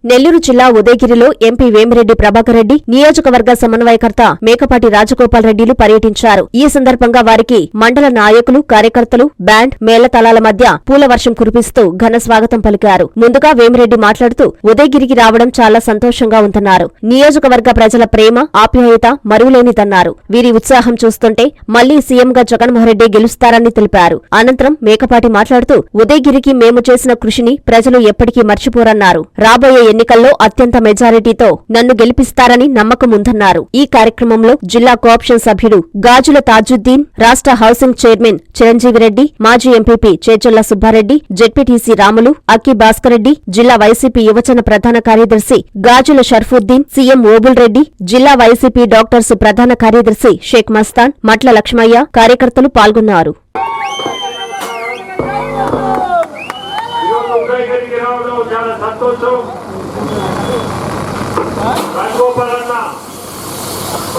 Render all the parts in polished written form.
నెల్లూరు జిల్లా ఉదయగిరిలో ఎంపీ వేమిరెడ్డి ప్రభాకర్ రెడ్డి, నియోజకవర్గ సమన్వయకర్త మేకపాటి రాజగోపాల్ రెడ్డిలు పర్యటించారు. ఈ సందర్భంగా వారికి మండల నాయకులు, కార్యకర్తలు బ్యాండ్, మేళతాళాల మధ్య పూలవర్షం కురిపిస్తూ ఘన స్వాగతం పలికారు. ముందుగా వేమిరెడ్డి మాట్లాడుతూ ఉదయగిరికి రావడం చాలా సంతోషంగా ఉందన్నారు. నియోజకవర్గ ప్రజల ప్రేమ, ఆప్యాయత మరువులేనిదన్నారు. వీరి ఉత్సాహం చూస్తుంటే మళ్లీ సీఎంగా జగన్మోహన్రెడ్డి గెలుస్తారని తెలిపారు. అనంతరం మేకపాటి మాట్లాడుతూ ఉదయగిరికి మేము చేసిన కృషిని ప్రజలు ఎప్పటికీ మర్చిపోరన్నారు. రాబోయే ఎన్నికల్లో అత్యంత మెజారిటీతో నన్ను గెలిపిస్తారని నమ్మకం ఉందన్నారు. ఈ కార్యక్రమంలో జిల్లా కోఆప్షన్ సభ్యుడు గాజుల తాజుద్దీన్, రాష్ట్ర హౌసింగ్ చైర్మన్ చిరంజీవిరెడ్డి, మాజీ ఎంపీపీ చేజొల్ల సుబ్బారెడ్డి, జెడ్పీటీసీ రాములు, అక్కి భాస్కర్ రెడ్డి, జిల్లా వైసీపీ యువజన ప్రధాన కార్యదర్శి గాజుల షర్ఫుద్దీన్, సీఎం ఓబుల్ రెడ్డి, జిల్లా వైసీపీ డాక్టర్స్ ప్రధాన కార్యదర్శి షేక్ మస్తాన్, మట్ల లక్ష్మయ్య కార్యకర్తలు పాల్గొన్నారు. రాజగోపాలన్న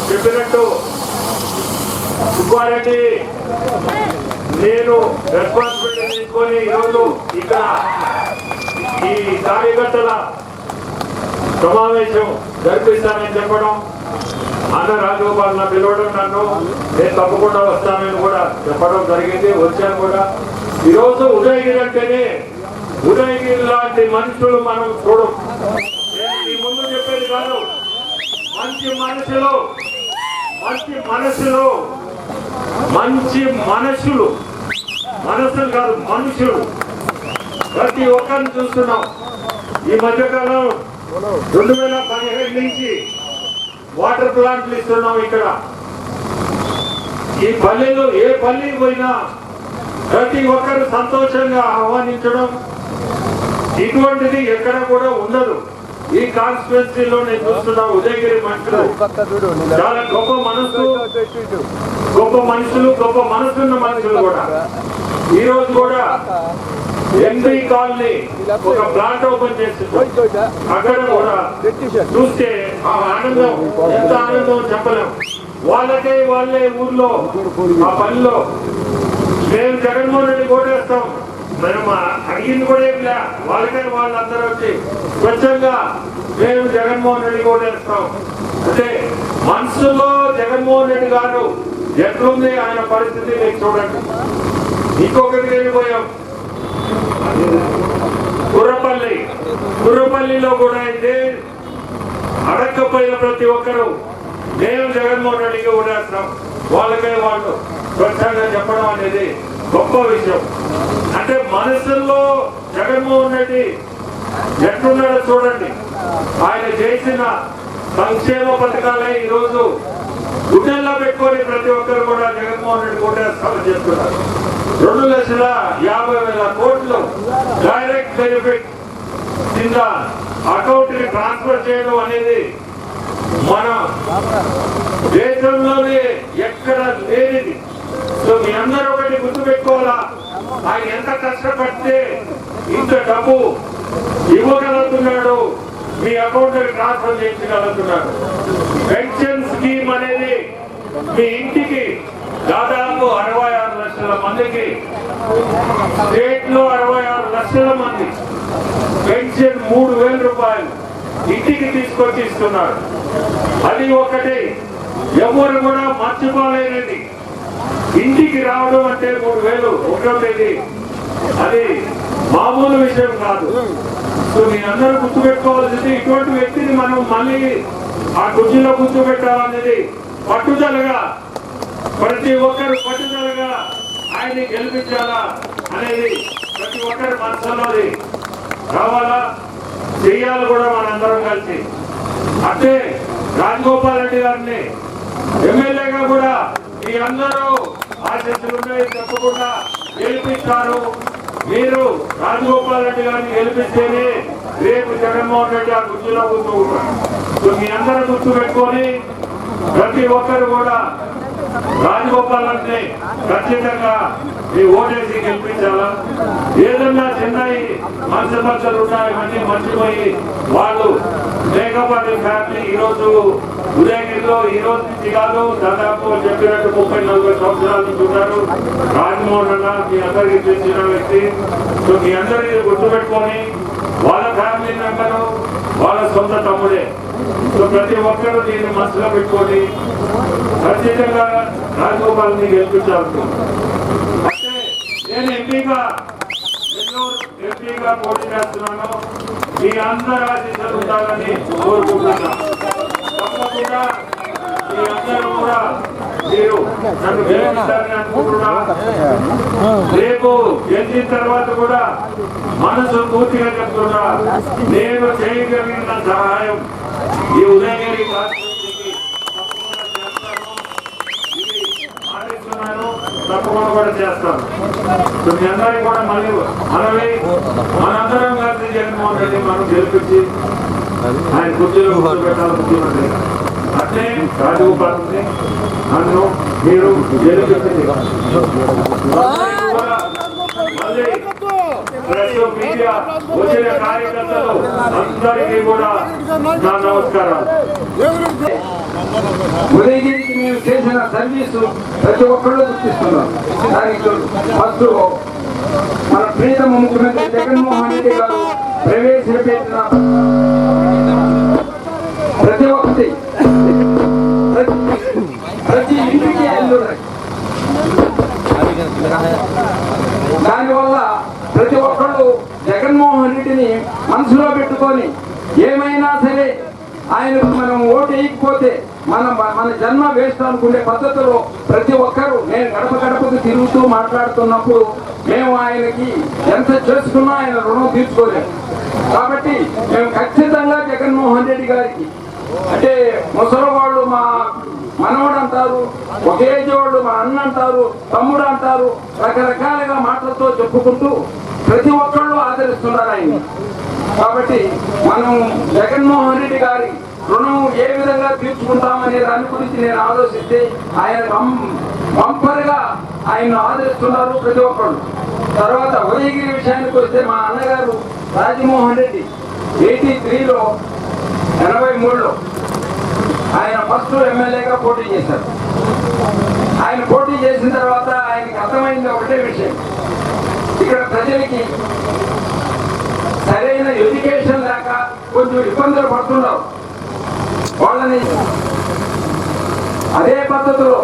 చెప్పినట్టు సుబ్బారెడ్డి నేను రెస్పాన్సిబిలిటీ తీసుకొని ఈరోజు ఇక్కడ ఈ కార్యకర్తల సమావేశం జరిపిస్తానని చెప్పడం, అన్న రాజగోపాలన్న పిలవడం, నన్ను నేను తప్పకుండా వస్తానని కూడా చెప్పడం జరిగింది. వచ్చాను కూడా. ఈరోజు ఉదయగిరి అంటేనే ఉదయగిరి లాంటి మనుషులు మనం చూడం. ఈ ముందు చెప్పేది కాదు, మంచి మనుషులు మనసులు కాదు మనుషులు ప్రతి ఒక్కరిని చూస్తున్నాం. ఈ మధ్యకాలం 2015 నుంచి వాటర్ ప్లాంట్లు ఇస్తున్నాం. ఇక్కడ ఈ పల్లెలు ఏ పల్లెకి పోయినా ప్రతి ఒక్కరు సంతోషంగా ఆహ్వానించడం, ఇటువంటిది ఎక్కడ కూడా ఉండదు. ఈ కాన్స్టిట్యున్సీలో నేను చూస్తున్నా ఉదయగిరి మనుషులు చాలా గొప్ప మనుషులు, గొప్ప మనసున్న మనుషులు కూడా. ఈ రోజు కూడా ఎంపీ కాలనీ ఒక ప్లాంట్ ఓపెన్ చేస్తుంది. అక్కడ కూడా చూస్తే ఆ ఆనందం ఎంత ఆనందం చెప్పలేం. వాళ్ళే ఊర్లో ఆ పనిలో మేము జగన్మోహన్ రెడ్డి ఓటేస్తాం, మేము అడిగింది కూడా ఏం లే, వాళ్ళకైనా వాళ్ళందరూ వచ్చి స్వచ్ఛంగా మేము జగన్మోహన్ రెడ్డి ఓటేస్తాం అంటే మనసులో జగన్మోహన్ రెడ్డి గారు ఎట్లుంది ఆయన పరిస్థితి మీకు చూడండి. ఇంకొకరికి వెళ్ళిపోయాం కుర్రపల్లిలో కూడా అయితే అడక్కపోయిన ప్రతి ఒక్కరు మేము జగన్మోహన్ రెడ్డికి ఓటేస్తాం, వాళ్ళకై వాళ్ళు స్వచ్ఛంగా చెప్పడం అనేది గొప్ప విషయం. అంటే మనసుల్లో జగన్మోహన్ రెడ్డి ఎట్లున్నాడో చూడండి. ఆయన చేసిన సంక్షేమ పథకాలే ఈరోజు గుండెల్లో పెట్టుకొని ప్రతి ఒక్కరు కూడా జగన్మోహన్ రెడ్డి ఓటేస్తామని చెప్తున్నారు. 2,50,000 కోట్లు డైరెక్ట్ బెనిఫిట్ కింద అకౌంట్ ని ట్రాన్స్ఫర్ చేయడం అనేది మన దేశంలోనే ఎక్కడ లేనిది. సో మీ అందరూ ఒకటి గుర్తుపెట్టుకోవాలా, ఆయన ఎంత కష్టపడితే ఇంత డబ్బు ఇవ్వగలుగుతున్నాడు, మీ అకౌంట్ ట్రాన్స్ఫర్ చేయించగలుగుతున్నాడు. పెన్షన్ స్కీమ్ అనేది మీ ఇంటికి దాదాపు 66 లక్షల మందికి, స్టేట్ లో 66 లక్షల మంది పెన్షన్ 3,000 రూపాయలు ఇంటికి తీసుకొచ్చి ఇస్తున్నారు. అది ఒకటి ఎవరు కూడా మర్చిపోలేనిది. ఇంటికి రావడం అంటే 3,000 ఒకటి, అది మామూలు విషయం కాదు. సో మీ అందరూ గుర్తుపెట్టుకోవాల్సింది, ఇటువంటి వ్యక్తిని మనం మళ్ళీ ఆ కుర్చీలో కూర్చోబెట్టాలనేది పట్టుదలగా, ప్రతి ఒక్కరు పట్టుదలగా ఆయన్ని గెలిపించాలా అనేది ప్రతి ఒక్కరి మనసులోది రావాలా, చెయ్యాలి కూడా మనందరం కలిసి. అంటే రాజగోపాల్ రెడ్డి గారిని ఎమ్మెల్యేగా కూడా మీ అందరూ ఆశిస్తులున్నాయి, తప్పకుండా గెలిపిస్తారు. మీరు రాజగోపాల్ రెడ్డి గారిని గెలిపిస్తేనే రేపు జగన్మోహన్ రెడ్డి ఆ కుర్చీలో కూర్చుంటారు. సో మీ అందరూ గుర్తు పెట్టుకొని ప్రతి ఒక్కరు కూడా రాజగోపాల్ రెడ్డిని ఖచ్చితంగా మీ ఓటేసి గెలిపించాలా. ఏదన్నా చిన్నవి మనసులు ఉన్నాయి ఇవన్నీ మర్చిపోయి వాళ్ళు మేకపాటి ఫ్యామిలీ ఈరోజు ఉదయగిరిలో ఈ రోజు నుంచి కాదు, దాదాపు చెప్పినట్టు 30-40 సంవత్సరాల నుంచి ఉన్నారు. రాజమోహన్ అన్న మీ అందరికీ తెలిసిన వ్యక్తి. సో మీ అందరికీ గుర్తుపెట్టుకొని వాళ్ళ ఫ్యామిలీ మెంబరు వాళ్ళ సొంత తమ్ముడే. సో ప్రతి ఒక్కరూ దీన్ని మనసులో పెట్టుకొని ఖచ్చితంగా రాజగోపాల్ని గెలిపించాల్సి. అంటే నేను ఎంపీగా పోటీ చేస్తున్నాను. మీ అందరూ ఆశీస్సులు ఉండాలని కోరుకుంటున్నా. తప్పకుండా మీ అందరూ కూడా మీరు నన్ను గెలిపిస్తారని అనుకుంటున్నా. రేపు గెలిచిన తర్వాత కూడా మనసు పూర్తిగా చెప్తున్నా, నేను చేయగలిగిన సహాయం ఈ ఉదయగిరి కాన్స్టిట్యూన్సీకి తప్పకుండా చేస్తాను. ఇది ఆలోచిస్తున్నాను, తప్పకుండా కూడా చేస్తాను. మీ అందరికీ కూడా మనందరం కలిసి జగన్మోహన్ రెడ్డి మనం గెలిపించి ఆయన కుర్చీలో కూర్చోబెట్టాలి ముఖ్యమంత్రి. అట్లే రాజగోపాల్ నన్ను మీరు గెలిపించింది. ప్రెస్ మీడియా వచ్చిన కార్యకర్తలు అందరికీ కూడా నా నమస్కారాలు. ఉదయగిరికి మేము చేసిన సర్వీసు ప్రతి ఒక్కళ్ళు గుర్తిస్తున్నారు. దానికి ఫస్ట్ మన ప్రీతమ ముఖ్యమంత్రి జగన్మోహన్ రెడ్డి గారు ప్రవేశపెట్టిన ప్రతి ఒక్కటి ప్రతి ఇంటికి ఎల్లున్నాయి. దానివల్ల ప్రతి ఒక్కళ్ళు జగన్మోహన్ రెడ్డిని మనసులో పెట్టుకొని ఏమైనా సరే ఆయనకు మనం ఓటు వేయకపోతే మన జన్మ వేస్ట్ అనుకునే పద్ధతిలో ప్రతి ఒక్కరూ, నేను గడప గడపకు తిరుగుతూ మాట్లాడుతున్నప్పుడు మేము ఆయనకి ఎంత చేసుకున్నా ఆయన రుణం తీర్చుకోలేము. కాబట్టి మేము ఖచ్చితంగా జగన్మోహన్ రెడ్డి గారికి, అంటే ముసలి వాళ్ళు మా మనవడు అంటారు, ఒక ఏజ్ వాళ్ళు మా అన్న అంటారు, తమ్ముడు అంటారు, రకరకాలుగా మాటలతో చెప్పుకుంటూ ప్రతి ఒక్కళ్ళు ఆదరిస్తున్నారు ఆయన. కాబట్టి మనం జగన్మోహన్ రెడ్డి గారి రుణం ఏ విధంగా తీర్చుకుంటామనే దాని గురించి నేను ఆలోచిస్తే ఆయన బంపర్గా ఆయన ఆదరిస్తున్నారు ప్రతి ఒక్కళ్ళు. తర్వాత ఉదయగిరి విషయానికి వస్తే మా అన్నగారు రాజమోహన్ రెడ్డి 83లో 83లో ఆయన ఫస్ట్ ఎమ్మెల్యేగా పోటీ చేశారు. ఆయన పోటీ చేసిన తర్వాత ఆయనకి అర్థమైంది ఒకటే విషయం, ఇక్కడ ప్రజలకి సరైన ఎడ్యుకేషన్ లేక కొంచెం ఇబ్బందులు పడుతున్నారు. వాళ్ళని అదే పద్ధతిలో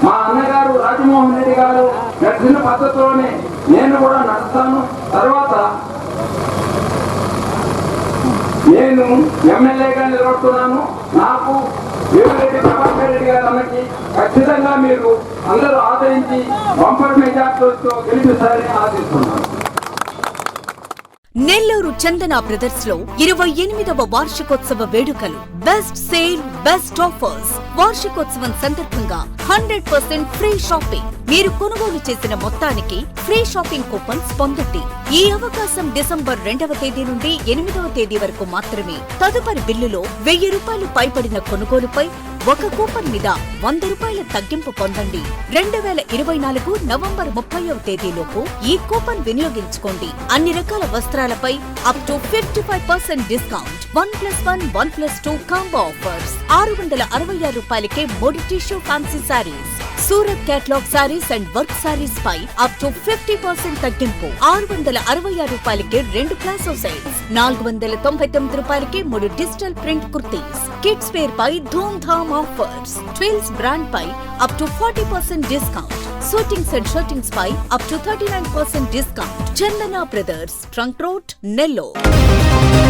మా అన్నగారు రాజమోహన్ రెడ్డి గారు నడిచిన పద్ధతిలోనే నేను కూడా నడుస్తాను. తర్వాత నేను ఎమ్మెల్యేగా నిలబడుతున్నాను. నాకు వేమిరెడ్డి ప్రభాకర్ రెడ్డి గారు అన్నకి ఖచ్చితంగా మీరు అందరూ ఆదరించి బంపర్ మెజార్టీతో గెలిపిస్తారని ఆశిస్తున్నాను. నెల్లూరు చందన బ్రదర్స్ లో 28వ వార్షికోత్సవ వేడుకలు. Best sale, best offers. వార్షికోత్సవం సందర్భంగా 100% ఫ్రీ షాపింగ్. మీరు కొనుగోలు చేసిన మొత్తానికి ఫ్రీ షాపింగ్ కూపన్స్ పొందండి. ఈ అవకాశం డిసెంబర్ 2వ తేదీ నుండి 8వ తేదీ వరకు మాత్రమే. తదుపరి బిల్లులో 1000 రూపాయలు పైబడిన కొనుగోలుపై ఒక కూపన్ మీద 100 రూపాయల తగ్గింపు పొందండి. 2024 నవంబర్ 30వ తేదీలోపు ఈ కూపన్ వినియోగించుకోండి. అన్ని రకాల వస్త్రాలపై up to 55% discount. 1+1, 1+2 combo offers. 666 రూపాయలకే 3 tissue fancy saris. Surat catalogue saris and work saris పై అప్ టు 50% తగ్గింపు. 666 రూపాయలకే 2 ప్లాసో సెట్స్. 499 రూపాయలకే 3 digital print kurtis. Kids wear పై ధూమ్ ధామ్ ఆఫర్స్. ట్విల్స్ బ్రాండ్ పై up to 40% discount. Suitings and shirtings పై up to 39% discount. Chandana brothers, trunk road, Nellore.